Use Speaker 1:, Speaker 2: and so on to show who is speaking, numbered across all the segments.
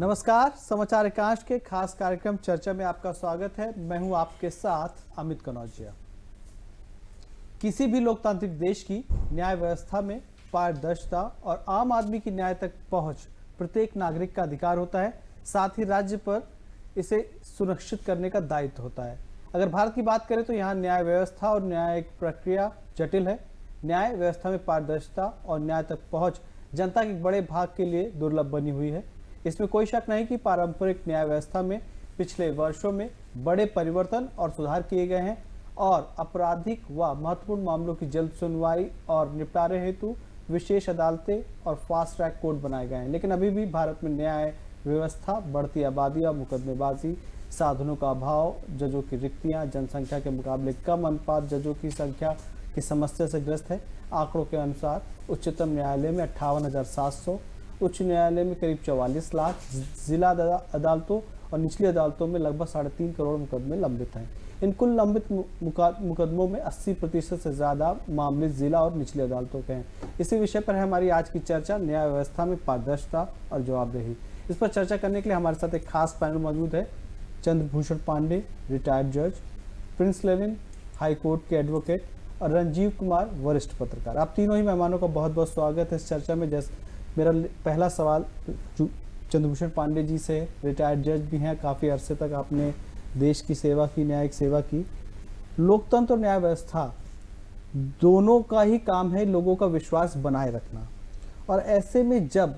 Speaker 1: नमस्कार, समाचार एकांश के खास कार्यक्रम चर्चा में आपका स्वागत है। मैं हूं आपके साथ अमित कनौजिया। किसी भी लोकतांत्रिक देश की न्याय व्यवस्था में पारदर्शिता और आम आदमी की न्याय तक पहुंच प्रत्येक नागरिक का अधिकार होता है। साथ ही राज्य पर इसे सुनिश्चित करने का दायित्व होता है। अगर भारत की बात करें तो यहाँ न्याय व्यवस्था और न्यायिक प्रक्रिया जटिल है। न्याय व्यवस्था में पारदर्शिता और न्याय तक पहुंच जनता के बड़े भाग के लिए दुर्लभ बनी हुई है। इसमें कोई शक नहीं कि पारंपरिक न्याय व्यवस्था में पिछले वर्षों में बड़े परिवर्तन और सुधार किए गए हैं और आपराधिक व महत्वपूर्ण मामलों की जल्द सुनवाई और निपटारे हेतु विशेष अदालतें और फास्ट ट्रैक कोर्ट बनाए गए हैं। लेकिन अभी भी भारत में न्याय व्यवस्था बढ़ती आबादी और मुकदमेबाजी, साधनों का अभाव, जजों की रिक्तियां, जनसंख्या के मुकाबले कम अनुपात जजों की संख्या की समस्या से ग्रस्त है। आंकड़ों के अनुसार उच्चतम न्यायालय में 58,700, उच्च न्यायालय में करीब 44 लाख, जिला अदालतों और निचली अदालतों में लगभग 3.5 करोड़ मुकदमे लंबित हैं। इन कुल लंबित मुकदमों में 80% से ज़्यादा मामले जिला और निचली अदालतों के हैं। इसी विषय पर है हमारी आज की चर्चा, न्याय व्यवस्था में पारदर्शिता और जवाबदेही। इस पर चर्चा करने के लिए हमारे साथ एक खास पैनल मौजूद है। चंद्रभूषण पांडे, रिटायर्ड जज, प्रिंस लेनिन, हाई कोर्ट के एडवोकेट, और रंजीव कुमार, वरिष्ठ पत्रकार। आप तीनों ही मेहमानों का बहुत बहुत स्वागत है इस चर्चा में। जैसे मेरा पहला सवाल चंद्रभूषण पांडे जी से, रिटायर्ड जज भी हैं, काफ़ी अरसे तक आपने देश की सेवा की, न्यायिक सेवा की। लोकतंत्र और न्याय व्यवस्था दोनों का ही काम है लोगों का विश्वास बनाए रखना, और ऐसे में जब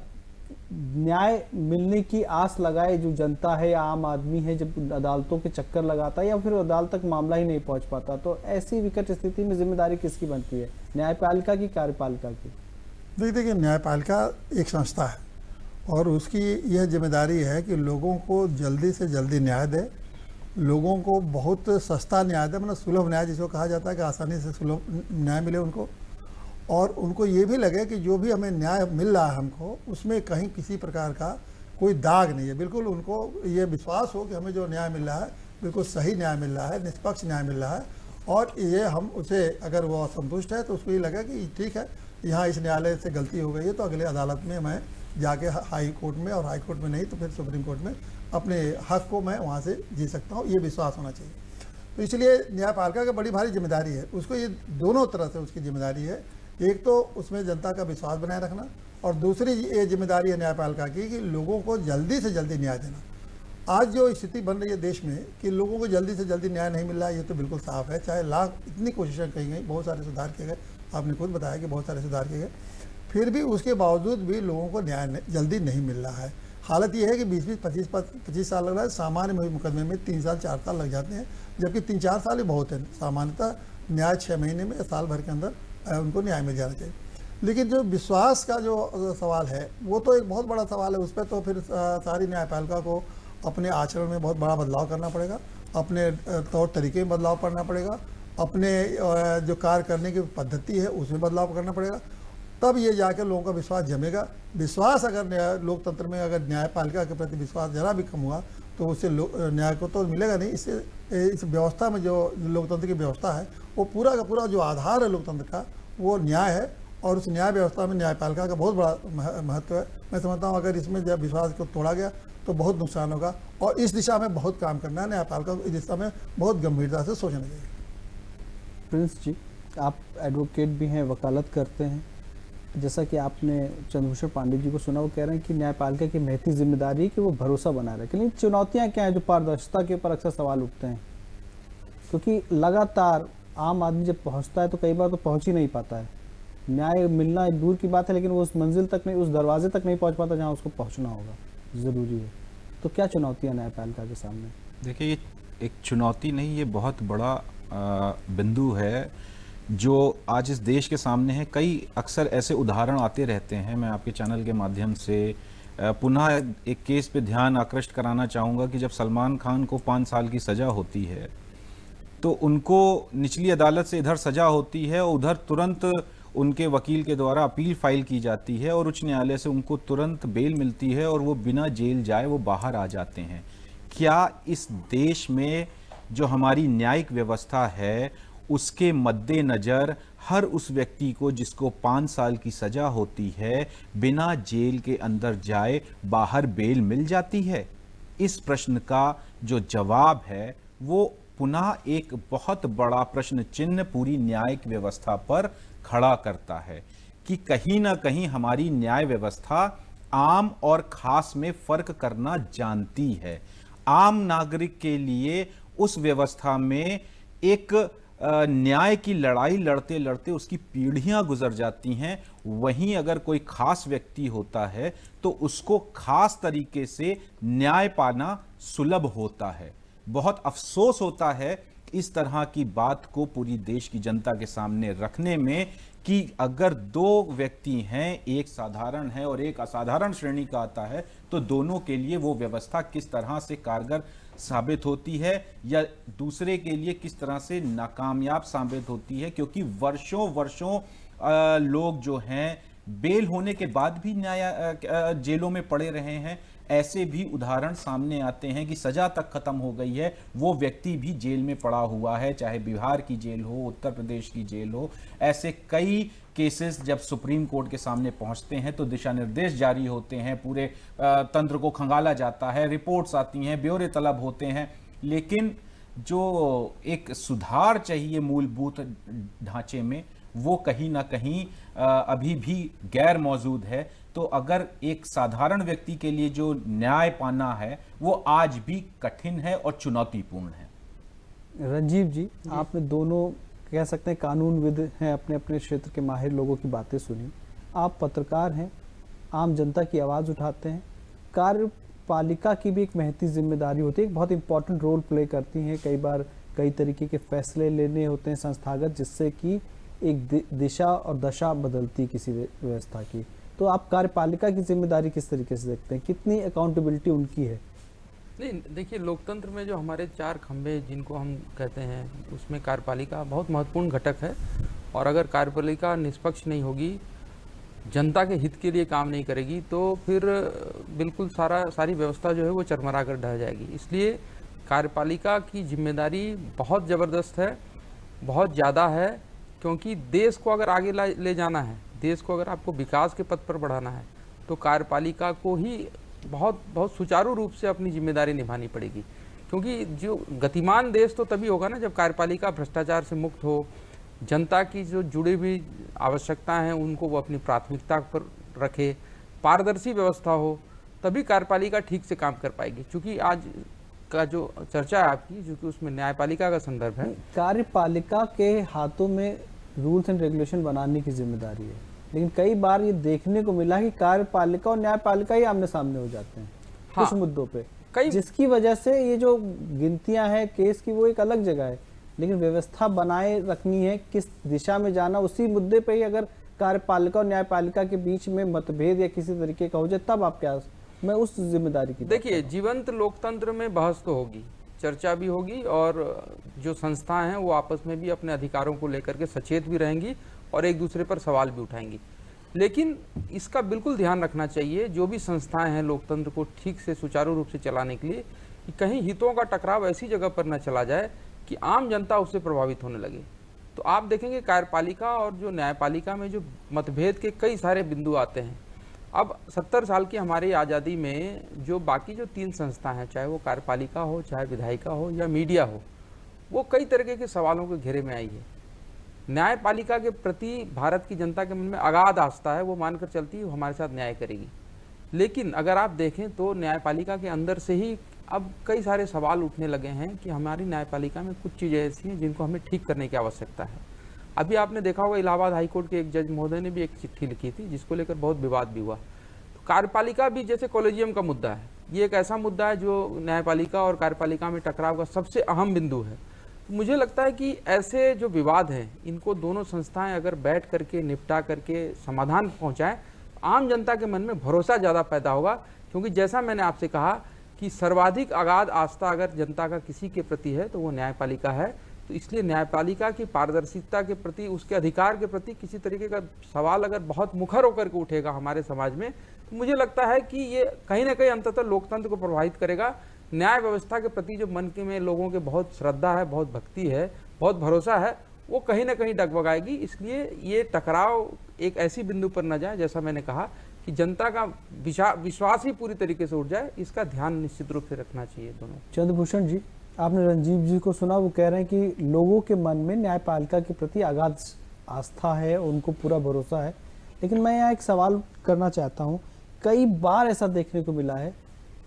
Speaker 1: न्याय मिलने की आस लगाए जो जनता है या आम आदमी है, जब अदालतों के चक्कर लगाता है या फिर अदालत तक मामला ही नहीं पहुंच पाता, तो ऐसी विकट स्थिति में जिम्मेदारी किसकी बनती है, न्यायपालिका की, कार्यपालिका की?
Speaker 2: देखिए, न्यायपालिका एक संस्था है और उसकी यह जिम्मेदारी है कि लोगों को जल्दी से जल्दी न्याय दे, लोगों को बहुत सस्ता न्याय दे, मतलब सुलभ न्याय जिसको कहा जाता है कि आसानी से सुलभ न्याय मिले उनको, और उनको ये भी लगे कि जो भी हमें न्याय मिल रहा है हमको, उसमें कहीं किसी प्रकार का कोई दाग नहीं है। बिल्कुल उनको ये विश्वास हो कि हमें जो न्याय मिल रहा है बिल्कुल सही न्याय मिल रहा है, निष्पक्ष न्याय मिल रहा है, और ये हम उसे अगर वो असंतुष्ट है तो उसको ये लगे कि ठीक है, यहाँ इस न्यायालय से गलती हो गई है तो अगले अदालत में मैं जाके हाई कोर्ट में, और हाई कोर्ट में नहीं तो फिर सुप्रीम कोर्ट में अपने हक को मैं वहाँ से जी सकता हूँ। ये विश्वास होना चाहिए। तो इसलिए न्यायपालिका का बड़ी भारी जिम्मेदारी है, उसको ये दोनों तरह से उसकी जिम्मेदारी है। एक तो उसमें जनता का विश्वास बनाए रखना, और दूसरी ये जिम्मेदारी है न्यायपालिका की कि लोगों को जल्दी से जल्दी न्याय देना। आज जो स्थिति बन रही है देश में कि लोगों को जल्दी से जल्दी न्याय नहीं मिल रहा है, ये तो बिल्कुल साफ है। चाहे लाख इतनी कोशिशें की गई, बहुत सारे सुधार किए गए, आपने खुद बताया कि बहुत सारे सुधार किए गए, फिर भी उसके बावजूद भी लोगों को न्याय जल्दी नहीं मिल रहा है। हालत ये है कि 20-25 साल लग रहा है, सामान्य मुकदमे में 3 साल 4 साल लग जाते हैं, जबकि 3-4 साल ही बहुत है। सामान्यतः न्याय 6 महीने में, साल भर के अंदर उनको न्याय मिल जाना चाहिए। लेकिन जो विश्वास का जो सवाल है वो तो एक बहुत बड़ा सवाल है। उस पर तो फिर सारी न्यायपालिका को अपने आचरण में बहुत बड़ा बदलाव करना पड़ेगा, अपने तौर तरीके में बदलाव करना पड़ेगा, अपने जो कार्य करने की पद्धति है उसमें बदलाव करना पड़ेगा, तब ये जाकर लोगों का विश्वास जमेगा। विश्वास अगर लोकतंत्र में, अगर न्यायपालिका के प्रति विश्वास जरा भी कम हुआ तो उससे न्याय को तो मिलेगा नहीं। इससे इस व्यवस्था में जो लोकतंत्र की व्यवस्था है वो पूरा का पूरा जो आधार है लोकतंत्र का वो न्याय है, और उस न्याय व्यवस्था में न्यायपालिका का बहुत बड़ा महत्व है। मैं समझता हूँ अगर इसमें जब विश्वास को तोड़ा गया तो बहुत नुकसान होगा, और इस दिशा में बहुत काम करना है। न्यायपालिका को इस दिशा में बहुत गंभीरता से सोचना चाहिए।
Speaker 1: प्रिंस जी, आप एडवोकेट भी हैं, वकालत करते हैं। जैसा कि आपने चंद्रभूषण पांडे जी को सुना, वो कह रहे हैं कि न्यायपालिका की महती जिम्मेदारी है कि वो भरोसा बना रहे। लेकिन चुनौतियां क्या हैं जो पारदर्शिता के ऊपर अक्सर सवाल उठते हैं? क्योंकि लगातार आम आदमी जब पहुंचता है तो कई बार तो पहुंच ही नहीं पाता है। न्याय मिलना एक दूर की बात है, लेकिन वो उस मंजिल तक नहीं, उस दरवाजे तक नहीं पहुंच पाता जहाँ उसको पहुँचना होगा, ज़रूरी है। तो क्या चुनौतियाँ न्यायपालिका के सामने?
Speaker 3: देखिए, ये एक चुनौती नहीं, ये बहुत बड़ा बिंदु है जो आज इस देश के सामने है। कई अक्सर ऐसे उदाहरण आते रहते हैं। मैं आपके चैनल के माध्यम से पुनः एक केस पे ध्यान आकृष्ट कराना चाहूँगा कि जब सलमान खान को 5 साल की सज़ा होती है तो उनको निचली अदालत से इधर सज़ा होती है और उधर तुरंत उनके वकील के द्वारा अपील फाइल की जाती है और उच्च न्यायालय से उनको तुरंत बेल मिलती है और वो बिना जेल जाए वो बाहर आ जाते हैं। क्या इस देश में जो हमारी न्यायिक व्यवस्था है उसके मद्देनजर हर उस व्यक्ति को जिसको 5 साल की सजा होती है, बिना जेल के अंदर जाए बाहर बेल मिल जाती है? इस प्रश्न का जो जवाब है वो पुनः एक बहुत बड़ा प्रश्न चिन्ह पूरी न्यायिक व्यवस्था पर खड़ा करता है कि कहीं ना कहीं हमारी न्याय व्यवस्था आम और खास में फर्क करना जानती है। आम नागरिक के लिए उस व्यवस्था में एक न्याय की लड़ाई लड़ते लड़ते उसकी पीढ़ियां गुजर जाती हैं। वहीं अगर कोई खास व्यक्ति होता है तो उसको खास तरीके से न्याय पाना सुलभ होता है। बहुत अफसोस होता है इस तरह की बात को पूरी देश की जनता के सामने रखने में कि अगर दो व्यक्ति हैं, एक साधारण है और एक असाधारण श्रेणी का आता है, तो दोनों के लिए वो व्यवस्था किस तरह से कारगर साबित होती है या दूसरे के लिए किस तरह से नाकामयाब साबित होती है। क्योंकि वर्षों वर्षों लोग जो हैं बेल होने के बाद भी न्याय जेलों में पड़े रहे हैं। ऐसे भी उदाहरण सामने आते हैं कि सजा तक खत्म हो गई है, वो व्यक्ति भी जेल में पड़ा हुआ है, चाहे बिहार की जेल हो, उत्तर प्रदेश की जेल हो। ऐसे कई केसेस जब सुप्रीम कोर्ट के सामने पहुंचते हैं तो दिशा निर्देश जारी होते हैं, पूरे तंत्र को खंगाला जाता है, रिपोर्ट्स आती हैं, ब्यौरे तलब होते हैं, लेकिन जो एक सुधार चाहिए मूलभूत ढांचे में वो कहीं ना कहीं अभी भी गैर मौजूद है। तो अगर एक साधारण व्यक्ति के लिए जो न्याय पाना है वो आज भी कठिन है और चुनौतीपूर्ण है।
Speaker 1: रंजीव जी, आपने दोनों कह सकते हैं कानूनविद हैं, अपने अपने क्षेत्र के माहिर लोगों की बातें सुनी। आप पत्रकार हैं, आम जनता की आवाज़ उठाते हैं। कार्यपालिका की भी एक महती जिम्मेदारी होती है, एक बहुत इंपॉर्टेंट रोल प्ले करती हैं। कई बार कई तरीके के फैसले लेने होते हैं संस्थागत, जिससे कि एक दिशा और दशा बदलती किसी व्यवस्था की। तो आप कार्यपालिका की जिम्मेदारी किस तरीके से देखते हैं, कितनी अकाउंटेबिलिटी उनकी है?
Speaker 4: नहीं, देखिए, लोकतंत्र में जो हमारे 4 खंभे जिनको हम कहते हैं, उसमें कार्यपालिका बहुत महत्वपूर्ण घटक है। और अगर कार्यपालिका निष्पक्ष नहीं होगी, जनता के हित के लिए काम नहीं करेगी, तो फिर बिल्कुल सारी व्यवस्था जो है वो चरमरा कर ढह जाएगी। इसलिए कार्यपालिका की जिम्मेदारी बहुत ज़बरदस्त है, बहुत ज़्यादा है, क्योंकि देश को अगर आगे ले जाना है, देश को अगर आपको विकास के पथ पर बढ़ाना है, तो कार्यपालिका को ही बहुत बहुत सुचारू रूप से अपनी जिम्मेदारी निभानी पड़ेगी। क्योंकि जो गतिमान देश तो तभी होगा ना जब कार्यपालिका भ्रष्टाचार से मुक्त हो, जनता की जो जुड़ी हुई आवश्यकताएं हैं उनको वो अपनी प्राथमिकता पर रखे, पारदर्शी व्यवस्था हो, तभी कार्यपालिका ठीक से काम कर पाएगी। क्योंकि आज का जो चर्चा है आपकी, जो कि उसमें न्यायपालिका का संदर्भ है,
Speaker 1: कार्यपालिका के हाथों में रूल्स एंड रेगुलेशन बनाने की जिम्मेदारी है, लेकिन कई बार ये देखने को मिला कि कार्यपालिका और न्यायपालिका ही आमने सामने हो जाते हैं कुछ मुद्दों पे, जिसकी वजह से ये जो गिनतियां हैं केस की वो एक अलग जगह है, लेकिन व्यवस्था बनाए रखनी है, किस दिशा में जाना, उसी मुद्दे पे ही अगर कार्यपालिका और न्यायपालिका के बीच में मतभेद या किसी तरीके का हो जाए, तब आप क्या, मैं उस जिम्मेदारी की
Speaker 4: देखिए, जीवंत लोकतंत्र में बहस तो होगी, चर्चा भी होगी, और जो संस्थाएं हैं वो आपस में भी अपने अधिकारों को लेकर के सचेत भी रहेंगी और एक दूसरे पर सवाल भी उठाएंगी। लेकिन इसका बिल्कुल ध्यान रखना चाहिए, जो भी संस्थाएं हैं लोकतंत्र को ठीक से सुचारू रूप से चलाने के लिए, कि कहीं हितों का टकराव ऐसी जगह पर न चला जाए कि आम जनता उससे प्रभावित होने लगे। तो आप देखेंगे कार्यपालिका और जो न्यायपालिका में जो मतभेद के कई सारे बिंदु आते हैं। अब 70 साल की हमारी आज़ादी में जो बाकी जो 3 संस्था हैं, चाहे वो कार्यपालिका हो, चाहे विधायिका हो या मीडिया हो, वो कई तरीके के सवालों के घेरे में आई है। न्यायपालिका के प्रति भारत की जनता के मन में अगाध आस्था है, वो मानकर चलती है वो हमारे साथ न्याय करेगी। लेकिन अगर आप देखें तो न्यायपालिका के अंदर से ही अब कई सारे सवाल उठने लगे हैं कि हमारी न्यायपालिका में कुछ चीज़ें ऐसी हैं जिनको हमें ठीक करने की आवश्यकता है। अभी आपने देखा होगा इलाहाबाद हाईकोर्ट के एक जज महोदय ने भी एक चिट्ठी लिखी थी, जिसको लेकर बहुत विवाद भी हुआ। तो कार्यपालिका भी जैसे कॉलेजियम का मुद्दा है, ये एक ऐसा मुद्दा है जो न्यायपालिका और कार्यपालिका में टकराव का सबसे अहम बिंदु है। तो मुझे लगता है कि ऐसे जो विवाद हैं, इनको दोनों संस्थाएं अगर बैठ करके निपटा करके समाधान पहुंचाएं, आम जनता के मन में भरोसा ज़्यादा पैदा होगा। क्योंकि जैसा मैंने आपसे कहा कि सर्वाधिक अगाध आस्था अगर जनता का किसी के प्रति है तो वो न्यायपालिका है। तो इसलिए न्यायपालिका की पारदर्शिता के प्रति, उसके अधिकार के प्रति किसी तरीके का सवाल अगर बहुत मुखर होकर के उठेगा हमारे समाज में, तो मुझे लगता है कि ये कहीं ना कहीं अंततः लोकतंत्र को प्रभावित करेगा। न्याय व्यवस्था के प्रति जो मन के में लोगों के बहुत श्रद्धा है, बहुत भक्ति है, बहुत भरोसा है, वो कहीं ना कहीं डगमगाएगी। इसलिए ये टकराव एक ऐसी बिंदु पर न जाए, जैसा मैंने कहा कि जनता का विश्वास ही पूरी तरीके से उठ जाए, इसका ध्यान निश्चित रूप से रखना चाहिए दोनों।
Speaker 1: चंद्रभूषण जी, आपने रंजीव जी को सुना, वो कह रहे हैं कि लोगों के मन में न्यायपालिका के प्रति अगाध आस्था है, उनको पूरा भरोसा है। लेकिन मैं यहाँ एक सवाल करना चाहता हूँ, कई बार ऐसा देखने को मिला है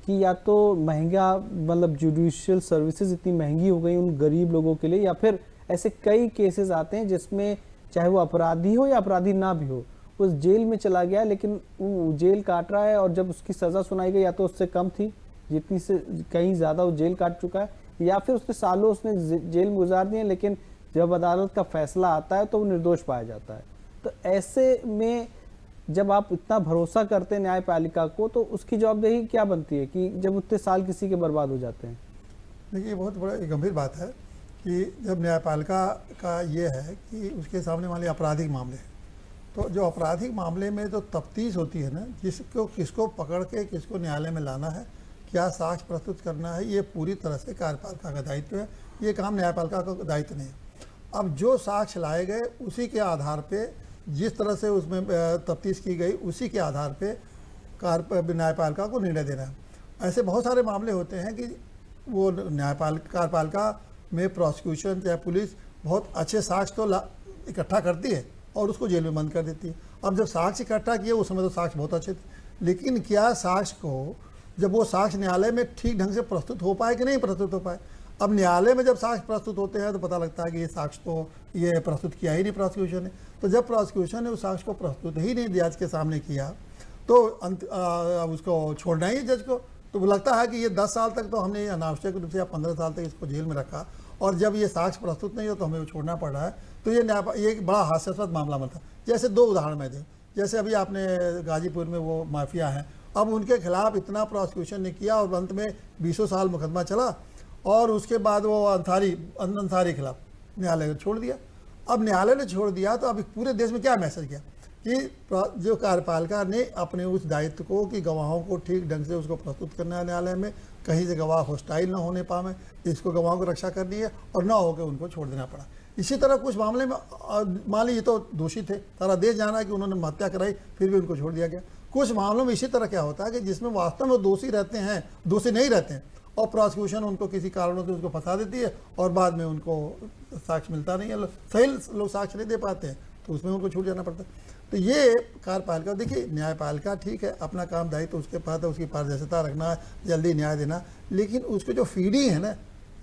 Speaker 1: कि या तो महंगा मतलब जुडिशियल सर्विसेज इतनी महंगी हो गई उन गरीब लोगों के लिए, या फिर ऐसे कई केसेस आते हैं जिसमें चाहे वो अपराधी हो या अपराधी ना भी हो, उस जेल में चला गया लेकिन वो जेल काट रहा है, और जब उसकी सज़ा सुनाई गई या तो उससे कम थी, जितनी से कहीं ज़्यादा वो जेल काट चुका है, या फिर उसने सालों उसने जेल में गुजार दिए, लेकिन जब अदालत का फैसला आता है तो वो निर्दोष पाया जाता है। तो ऐसे में जब आप इतना भरोसा करते हैं न्यायपालिका को, तो उसकी जवाबदेही क्या बनती है कि जब उतने साल किसी के बर्बाद हो जाते हैं?
Speaker 2: देखिए, बहुत बड़ा गंभीर बात है कि जब न्यायपालिका का ये है कि उसके सामने मान लीजिए आपराधिक मामले हैं, तो जो आपराधिक मामले में जो तफ्तीश होती है ना, किसको पकड़ के किसको न्यायालय में लाना है, क्या साक्ष्य प्रस्तुत करना है, ये पूरी तरह से कार्यपालिका का दायित्व है। ये काम न्यायपालिका का दायित्व नहीं है। अब जो साक्ष्य लाए गए उसी के आधार पे, जिस तरह से उसमें तफ्तीश की गई उसी के आधार पे न्यायपालिका को निर्णय देना है। ऐसे बहुत सारे मामले होते हैं कि वो कार्यपालिका में प्रोसिक्यूशन या पुलिस बहुत अच्छे साक्ष्य तो इकट्ठा करती है और उसको जेल में बंद कर देती है। अब जब साक्ष्य इकट्ठा किए उस समय तो साक्ष्य बहुत अच्छे थे, लेकिन क्या साक्ष्य को जब वो साक्ष्य न्यायालय में ठीक ढंग से प्रस्तुत हो पाए कि नहीं प्रस्तुत हो पाए। अब न्यायालय में जब साक्ष्य प्रस्तुत होते हैं तो पता लगता है कि ये साक्ष्य तो ये प्रस्तुत किया ही नहीं प्रोसिक्यूशन ने। तो जब प्रोसिक्यूशन ने उस साक्ष्य को प्रस्तुत ही नहीं जज के सामने किया तो उसको छोड़ना ही जज को। तो लगता है कि ये 10 साल तक तो हमने अनावश्यक रूप से या 15 साल तक इसको जेल में रखा, और जब ये साक्ष्य प्रस्तुत नहीं हो तो हमें वो छोड़ना पड़ रहा है। तो ये एक बड़ा हास्यास्पद मामला बनता है। जैसे 2 उदाहरण मैं दूँ, जैसे अभी आपने गाजीपुर में वो माफिया हैं, अब उनके खिलाफ इतना प्रोसिक्यूशन ने किया और अंत में 20 साल मुकदमा चला, और उसके बाद वो अंसारी खिलाफ न्यायालय ने छोड़ दिया। अब न्यायालय ने छोड़ दिया तो अब पूरे देश में क्या मैसेज गया कि जो कार्यपालिका ने अपने उस दायित्व को कि गवाहों को ठीक ढंग से उसको प्रस्तुत करना है न्यायालय में, कहीं से गवाह हॉस्टाइल ना होने पाए, इसको गवाहों को रक्षा करनी है और ना होकर उनको छोड़ देना पड़ा। इसी तरह कुछ मामले में मान लीजिए तो दोषी थे, सारा देश जाना है कि उन्होंने हत्या कराई, फिर भी उनको छोड़ दिया गया। कुछ मामलों में इसी तरह क्या होता है कि जिसमें वास्तव में दोषी रहते हैं, दोषी नहीं रहते हैं, और प्रोसिक्यूशन उनको किसी कारणों से उसको फंसा देती है और बाद में उनको साक्ष्य मिलता नहीं है, सही लोग साक्ष्य नहीं दे पाते हैं, तो उसमें उनको छूट जाना पड़ता है। तो ये कार्यपालिका, देखिए न्यायपालिका ठीक है, अपना काम दायित्व तो उसके पास है, उसकी पारदर्शिता रखना, जल्दी न्याय देना, लेकिन उसको जो फीडिंग है ना,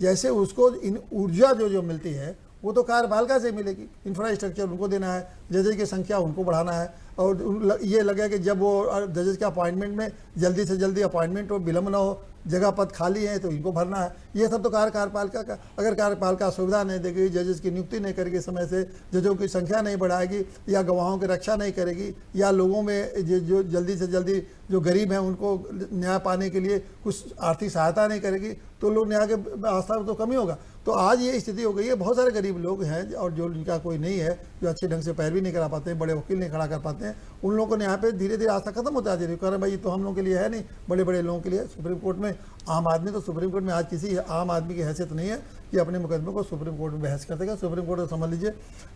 Speaker 2: जैसे उसको इन ऊर्जा जो मिलती है वो तो कार्यपालिका से मिलेगी। इंफ्रास्ट्रक्चर उनको देना है, जजेज की संख्या उनको बढ़ाना है, और ये लगे कि जब वो जजेस के अपॉइंटमेंट में जल्दी से जल्दी अपॉइंटमेंट हो, विलम्ब ना हो, जगह पद खाली है तो इनको भरना है। ये सब तो कार्यपालिका का। अगर कार्यपालिका सुविधा नहीं देगी, जजेस की नियुक्ति नहीं करेगी समय से, जजों की संख्या नहीं बढ़ाएगी, या गवाहों की रक्षा नहीं करेगी, या लोगों में जो जल्दी से जल्दी जो गरीब हैं उनको न्याय पाने के लिए कुछ आर्थिक सहायता नहीं करेगी, तो लोग न्याय के आस्था में तो कमी होगा। तो आज ये स्थिति हो गई है। बहुत सारे गरीब लोग हैं और जो जिनका कोई नहीं है, जो अच्छे ढंग से पैरवी नहीं करा पाते हैं, बड़े वकील नहीं खड़ा कर पाते हैं, उन लोगों ने यहाँ पे धीरे धीरे आस्था खत्म होता जा रही है। कह रहे भाई तो हम लोगों के लिए है नहीं, बड़े बड़े लोगों के लिए। सुप्रीम कोर्ट में आम आदमी, तो सुप्रीम कोर्ट में आज किसी आम आदमी की हैसियत नहीं है कि अपने मुकदमे को सुप्रीम कोर्ट में बहस कर देगा। सुप्रीम कोर्ट समझ लीजिए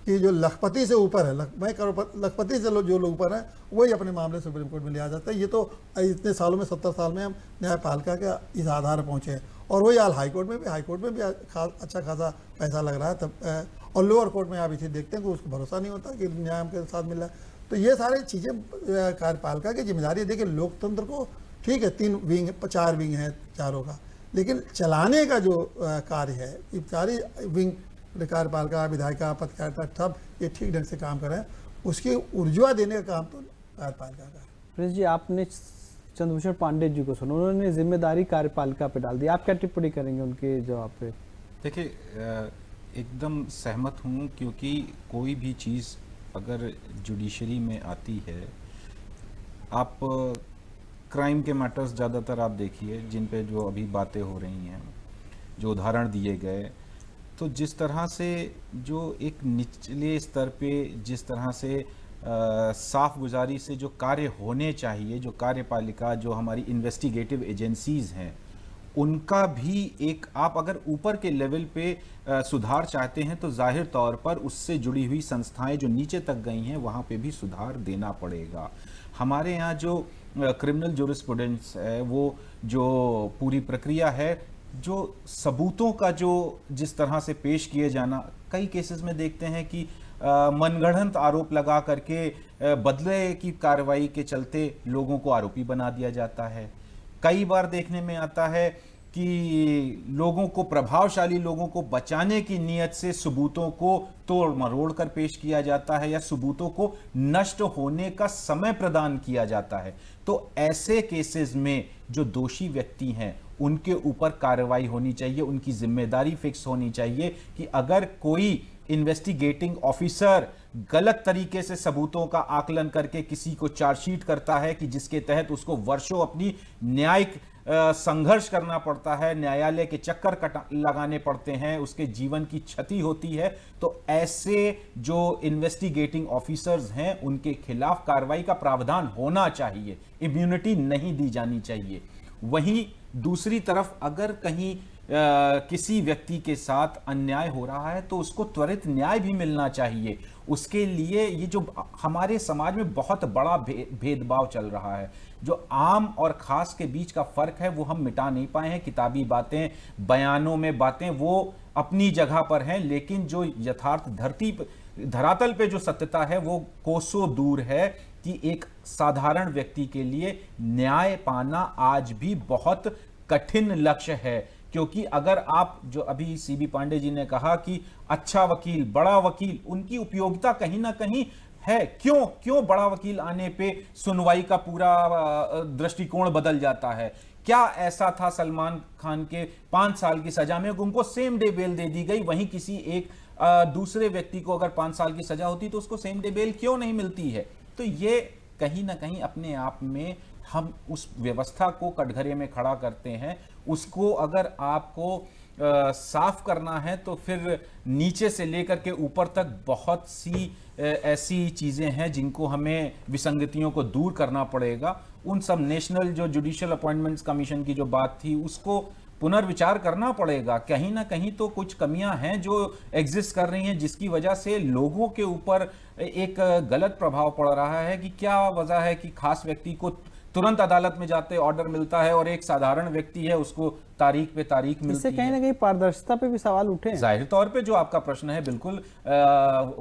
Speaker 2: कि जो लखपति से ऊपर है, लखपति से जो लोग ऊपर हैं वही अपने मामले सुप्रीम कोर्ट में लिया जाता है। ये तो इतने सालों में, 70 साल में हम न्यायपालिका के इस आधार पर पहुँचे हैं। और वही हाल हाई कोर्ट में भी अच्छा खासा पैसा लग रहा है तब, और लोअर कोर्ट में आप इसे देखते हैं कि उसको भरोसा नहीं होता कि न्याय के साथ मिल रहा है। तो ये सारी चीज़ें कार्यपालिका की जिम्मेदारी है। देखिए लोकतंत्र को ठीक है 3 विंग 4 विंग है चारों का, लेकिन चलाने का जो कार्य है, ये सारी विंग कार्यपालिका, विधायिका, पत्रकारिता सब ये ठीक ढंग से काम करें, उसकी ऊर्जा देने का काम तो कार्यपालिका का है।
Speaker 1: प्रिंस जी, आपने चंद्रभूषण पांडे जी को सुना, उन्होंने जिम्मेदारी कार्यपालिका पे डाल दी, आप क्या टिप्पणी करेंगे उनके जवाब पे?
Speaker 3: देखिए एकदम सहमत हूँ, क्योंकि कोई भी चीज़ अगर जुडिशरी में आती है, आप क्राइम के मैटर्स ज़्यादातर आप देखिए जिन पे जो अभी बातें हो रही हैं, जो उदाहरण दिए गए, तो जिस तरह से जो एक निचले स्तर पे जिस तरह से साफ गुजारी से जो कार्य होने चाहिए, जो कार्यपालिका, जो हमारी इन्वेस्टिगेटिव एजेंसीज़ हैं, उनका भी एक, आप अगर ऊपर के लेवल पे सुधार चाहते हैं तो जाहिर तौर पर उससे जुड़ी हुई संस्थाएं जो नीचे तक गई हैं वहाँ पे भी सुधार देना पड़ेगा। हमारे यहाँ जो क्रिमिनल जूरिस्प्रूडेंस है, वो जो पूरी प्रक्रिया है, जो सबूतों का जो जिस तरह से पेश किए जाना, कई केसेस में देखते हैं कि मनगढ़ंत आरोप लगा करके बदले की कार्रवाई के चलते लोगों को आरोपी बना दिया जाता है। कई बार देखने में आता है कि लोगों को, प्रभावशाली लोगों को बचाने की नीयत से सबूतों को तोड़ मरोड़ कर पेश किया जाता है या सबूतों को नष्ट होने का समय प्रदान किया जाता है। तो ऐसे केसेस में जो दोषी व्यक्ति हैं उनके ऊपर कार्रवाई होनी चाहिए, उनकी जिम्मेदारी फिक्स होनी चाहिए कि अगर कोई इन्वेस्टिगेटिंग ऑफिसर गलत तरीके से सबूतों का आकलन करके किसी को चार्जशीट करता है कि जिसके तहत उसको वर्षों अपनी न्यायिक संघर्ष करना पड़ता है, न्यायालय के चक्कर लगाने पड़ते हैं, उसके जीवन की क्षति होती है, तो ऐसे जो इन्वेस्टिगेटिंग ऑफिसर्स हैं उनके खिलाफ कार्रवाई का प्रावधान होना चाहिए, इम्यूनिटी नहीं दी जानी चाहिए। वहीं दूसरी तरफ अगर कहीं किसी व्यक्ति के साथ अन्याय हो रहा है तो उसको त्वरित न्याय भी मिलना चाहिए। उसके लिए ये जो हमारे समाज में बहुत बड़ा भेदभाव चल रहा है, जो आम और खास के बीच का फर्क है वो हम मिटा नहीं पाए हैं। किताबी बातें, बयानों में बातें वो अपनी जगह पर हैं, लेकिन जो यथार्थ धरातल पे जो सत्यता है वो कोसों दूर है कि एक साधारण व्यक्ति के लिए न्याय पाना आज भी बहुत कठिन लक्ष्य है। क्योंकि अगर आप, जो अभी सीबी पांडे जी ने कहा कि अच्छा वकील, बड़ा वकील, उनकी उपयोगिता कहीं ना कहीं है। क्यों बड़ा वकील आने पे सुनवाई का पूरा दृष्टिकोण बदल जाता है? क्या ऐसा था सलमान खान के 5 साल की सजा में उनको सेम डे बेल दे दी गई, वहीं किसी एक दूसरे व्यक्ति को अगर 5 साल की सजा होती तो उसको सेम डे बेल क्यों नहीं मिलती है? तो ये कहीं ना कहीं अपने आप में हम उस व्यवस्था को कटघरे में खड़ा करते हैं। उसको अगर आपको साफ करना है तो फिर नीचे से लेकर के ऊपर तक बहुत सी ऐसी चीजें हैं जिनको हमें, विसंगतियों को दूर करना पड़ेगा। उन सब नेशनल जो जुडिशियल अपॉइंटमेंट्स कमीशन की जो बात थी उसको पुनर्विचार करना पड़ेगा। कहीं ना कहीं तो कुछ कमियां हैं जो एग्जिस्ट कर रही हैं, जिसकी वजह से लोगों के ऊपर एक गलत प्रभाव पड़ रहा है कि क्या वजह है कि खास व्यक्ति को तुरंत अदालत में जाते ऑर्डर मिलता है और एक साधारण व्यक्ति है उसको तारीख पे तारीख मिलती है।
Speaker 1: इससे कहीं ना कहीं पारदर्शिता पे भी सवाल उठे हैं।
Speaker 3: जाहिर तौर पे जो आपका प्रश्न है बिल्कुल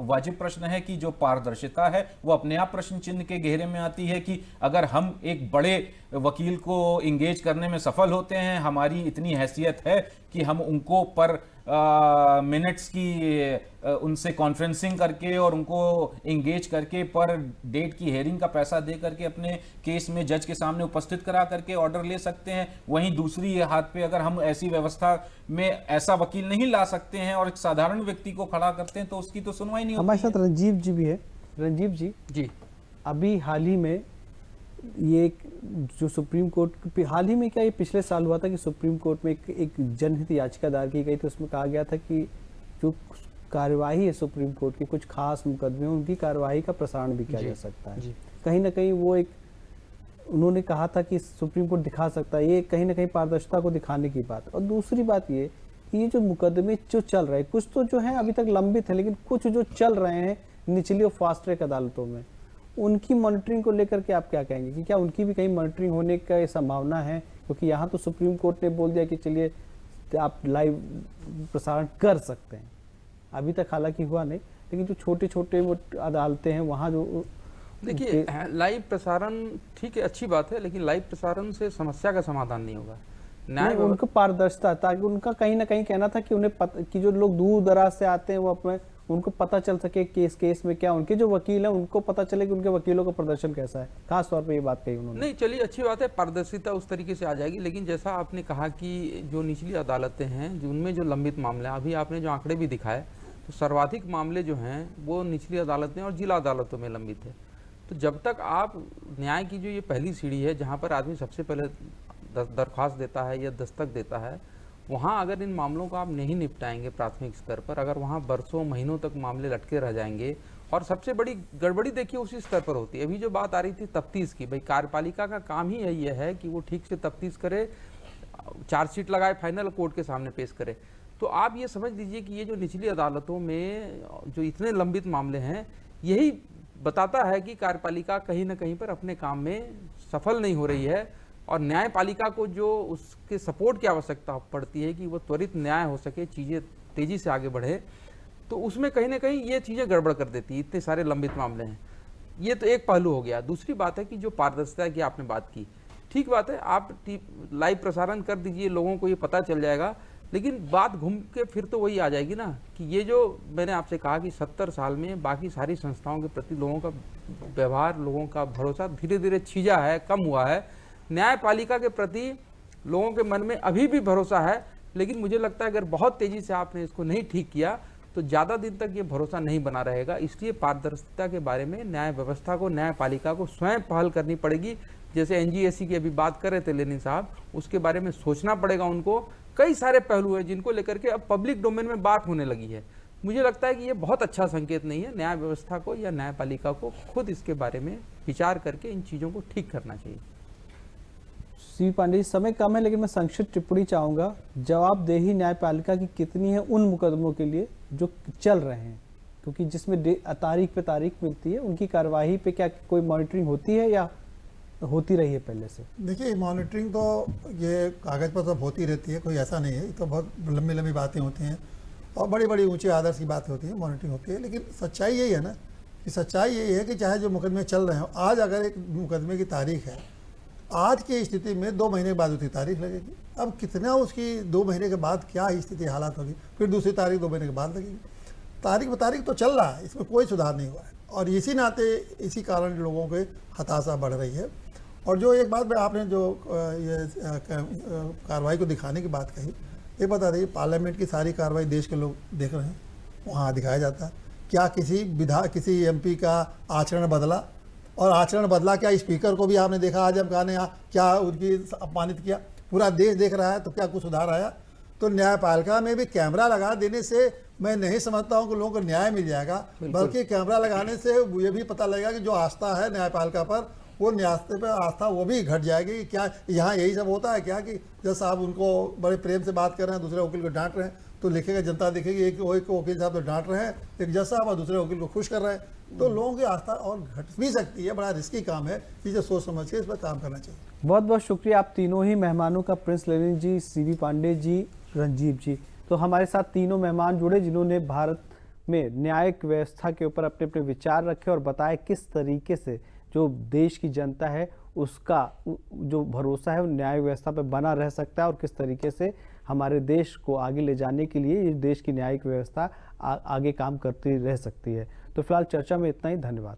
Speaker 3: वाजिब प्रश्न है कि जो पारदर्शिता है वो अपने आप प्रश्न चिन्ह के घेरे में आती है कि अगर हम एक बड़े वकील को इंगेज करने में सफल होते हैं, हमारी इतनी हैसियत है कि हम उनको पर मिनट्स की उनसे कॉन्फ्रेंसिंग करके और उनको इंगेज करके पर डेट की हेयरिंग का पैसा दे करके अपने केस में जज के सामने उपस्थित करा करके ऑर्डर ले सकते हैं। वहीं दूसरी हाथ पे अगर हम ऐसी व्यवस्था में ऐसा वकील नहीं ला सकते हैं और एक साधारण व्यक्ति को खड़ा करते हैं तो उसकी तो सुनवाई नहीं होती।
Speaker 1: हमारे साथ रंजीव जी भी है। रंजीव जी, अभी हाल ही में ये जो सुप्रीम कोर्ट, हाल ही में क्या ये पिछले साल हुआ था कि सुप्रीम कोर्ट में एक जनहित याचिका दायर की गई थी। उसमें कहा गया था कि जो कार्यवाही है सुप्रीम कोर्ट की कुछ खास मुकदमे, उनकी कार्यवाही का प्रसारण भी किया जा सकता है। कहीं ना कहीं वो एक, उन्होंने कहा था कि सुप्रीम कोर्ट दिखा सकता है, ये कहीं ना कहीं पारदर्शिता को दिखाने की बात। और दूसरी बात ये कि ये जो मुकदमे जो चल रहे हैं, कुछ तो जो है अभी तक लंबित है, लेकिन कुछ जो चल रहे हैं निचली और फास्ट ट्रैक अदालतों में, उनकी मॉनिटरिंग को लेकर के आप क्या कहेंगे कि क्या उनकी भी कहीं मॉनिटरिंग होने का संभावना है? क्योंकि यहाँ तो सुप्रीम कोर्ट ने बोल दिया कि चलिए आप लाइव प्रसारण कर सकते हैं, अभी तक हालांकि हुआ नहीं, लेकिन जो छोटे छोटे वो अदालतें हैं वहाँ जो,
Speaker 4: देखिए लाइव प्रसारण ठीक है, अच्छी बात है, लेकिन लाइव प्रसारण से समस्या का समाधान नहीं होगा।
Speaker 1: उनको पारदर्शिता, ताकि उनका कहीं ना कहीं कहना था कि उन्हें कि जो लोग दूर दराज से आते हैं वो अपने, उनको पता चल सके केस में क्या, उनके जो वकील हैं उनको पता चले कि उनके वकीलों का प्रदर्शन कैसा है। खास तौर पे ये बात कही उन्होंने।
Speaker 4: नहीं, चलिए अच्छी बात है, पारदर्शिता उस तरीके से आ जाएगी। लेकिन जैसा आपने कहा कि जो निचली अदालतें हैं उनमें जो लंबित मामले, अभी आपने जो आंकड़े भी दिखाए तो सर्वाधिक मामले जो हैं वो निचली अदालतें और जिला अदालतों में लंबित है। तो जब तक आप न्याय की जो ये पहली सीढ़ी है जहाँ पर आदमी सबसे पहले दरख्वास्त देता है या दस्तक देता है, वहाँ अगर इन मामलों को आप नहीं निपटाएंगे प्राथमिक स्तर पर, अगर वहाँ बरसों महीनों तक मामले लटके रह जाएंगे, और सबसे बड़ी गड़बड़ी देखिए उसी स्तर पर होती है। अभी जो बात आ रही थी तफ्तीश की, भाई कार्यपालिका का काम ही यही है कि वो ठीक से तफ्तीश करे, चार्जशीट लगाए, फाइनल कोर्ट के सामने पेश करे। तो आप ये समझ लीजिए कि ये जो निचली अदालतों में जो इतने लंबित मामले हैं, यही बताता है कि कार्यपालिका कहीं ना कहीं पर अपने काम में सफल नहीं हो रही है, और न्यायपालिका को जो उसके सपोर्ट की आवश्यकता पड़ती है कि वो त्वरित न्याय हो सके, चीज़ें तेज़ी से आगे बढ़े, तो उसमें कहीं ना कहीं ये चीज़ें गड़बड़ कर देती है। इतने सारे लंबित मामले हैं, ये तो एक पहलू हो गया। दूसरी बात है कि जो पारदर्शिता की आपने बात की, ठीक बात है, आप लाइव प्रसारण कर दीजिए, लोगों को ये पता चल जाएगा, लेकिन बात घूम के फिर तो वही आ जाएगी ना कि ये जो मैंने आपसे कहा कि 70 साल में बाकी सारी संस्थाओं के प्रति लोगों का व्यवहार, लोगों का भरोसा धीरे धीरे छिजा है, कम हुआ है। न्यायपालिका के प्रति लोगों के मन में अभी भी भरोसा है, लेकिन मुझे लगता है अगर बहुत तेज़ी से आपने इसको नहीं ठीक किया तो ज़्यादा दिन तक ये भरोसा नहीं बना रहेगा। इसलिए पारदर्शिता के बारे में न्याय व्यवस्था को, न्यायपालिका को स्वयं पहल करनी पड़ेगी। जैसे एनजीएसी की अभी बात कर रहे थे लेनिन साहब, उसके बारे में सोचना पड़ेगा उनको। कई सारे पहलू हैं जिनको लेकर के अब पब्लिक डोमेन में बात होने लगी है। मुझे लगता है कि ये बहुत अच्छा संकेत नहीं है। न्याय व्यवस्था को या न्यायपालिका को खुद इसके बारे में विचार करके इन चीज़ों को ठीक करना चाहिए।
Speaker 1: सी पांडे जी, समय कम है लेकिन मैं संक्षिप्त टिप्पणी चाहूँगा। जवाबदेही न्यायपालिका की कितनी है उन मुकदमों के लिए जो चल रहे हैं, क्योंकि जिसमें तारीख पे तारीख मिलती है, उनकी कार्यवाही पे क्या कोई मॉनिटरिंग होती है या होती रही है पहले से?
Speaker 2: देखिए, मॉनिटरिंग तो ये कागज़ पर सब होती रहती है, कोई ऐसा नहीं है। ये तो बहुत लंबी लंबी बातें होती हैं और बड़ी बड़ी ऊंचे आदर्श की बातें होती हैं, मॉनिटरिंग होती है। लेकिन सच्चाई यही है ना कि सच्चाई यही है कि चाहे जो मुकदमे चल रहे हो, आज अगर एक मुकदमे की तारीख है, आज की स्थिति में 2 महीने के बाद उसकी तारीख लगेगी। अब कितना उसकी 2 महीने के बाद क्या स्थिति हालात होगी, फिर दूसरी तारीख 2 महीने के बाद लगेगी। तारीख ब तारीख तो चल रहा है, इसमें कोई सुधार नहीं हुआ है, और इसी नाते इसी कारण लोगों के हताशा बढ़ रही है। और जो एक बात में आपने जो ये कार्रवाई को दिखाने की बात कही, ये बता रही, पार्लियामेंट की सारी कार्रवाई देश के लोग देख रहे हैं, वहाँ दिखाया जाता है। क्या किसी एमपी का आचरण बदला? और आचरण बदला क्या? स्पीकर को भी आपने देखा आज हम कहने क्या उनकी अपमानित किया? पूरा देश देख रहा है, तो क्या कुछ सुधार आया? तो न्यायपालिका में भी कैमरा लगा देने से मैं नहीं समझता हूं कि लोगों को न्याय मिल जाएगा, बल्कि कैमरा लगाने से ये भी पता लगेगा कि जो आस्था है न्यायपालिका पर, वो न्याय पर आस्था वो भी घट जाएगी। क्या यहाँ यही सब होता है क्या कि जब साहब उनको बड़े प्रेम से बात कर रहे हैं, दूसरे वकील को डांट रहे हैं, तो लिखेगा जनता देखेगी एक वकील साहब तो डांट रहे हैं एक जज साहब, और दूसरे वकील को खुश कर रहे हैं, तो लोगों की आस्था और घट भी सकती है। बड़ा रिस्की काम है, चीज़ें सोच समझ के इस पर काम करना चाहिए।
Speaker 1: बहुत बहुत शुक्रिया आप तीनों ही मेहमानों का, प्रिंस लेनिन जी, सीवी पांडे जी, रंजीव जी। तो हमारे साथ तीनों मेहमान जुड़े जिन्होंने भारत में न्यायिक व्यवस्था के ऊपर अपने अपने विचार रखे और बताया किस तरीके से जो देश की जनता है उसका जो भरोसा है वो न्याय व्यवस्था पर बना रह सकता है, और किस तरीके से हमारे देश को आगे ले जाने के लिए ये देश की न्यायिक व्यवस्था आगे काम करती रह सकती है। तो फिलहाल चर्चा में इतना ही, धन्यवाद।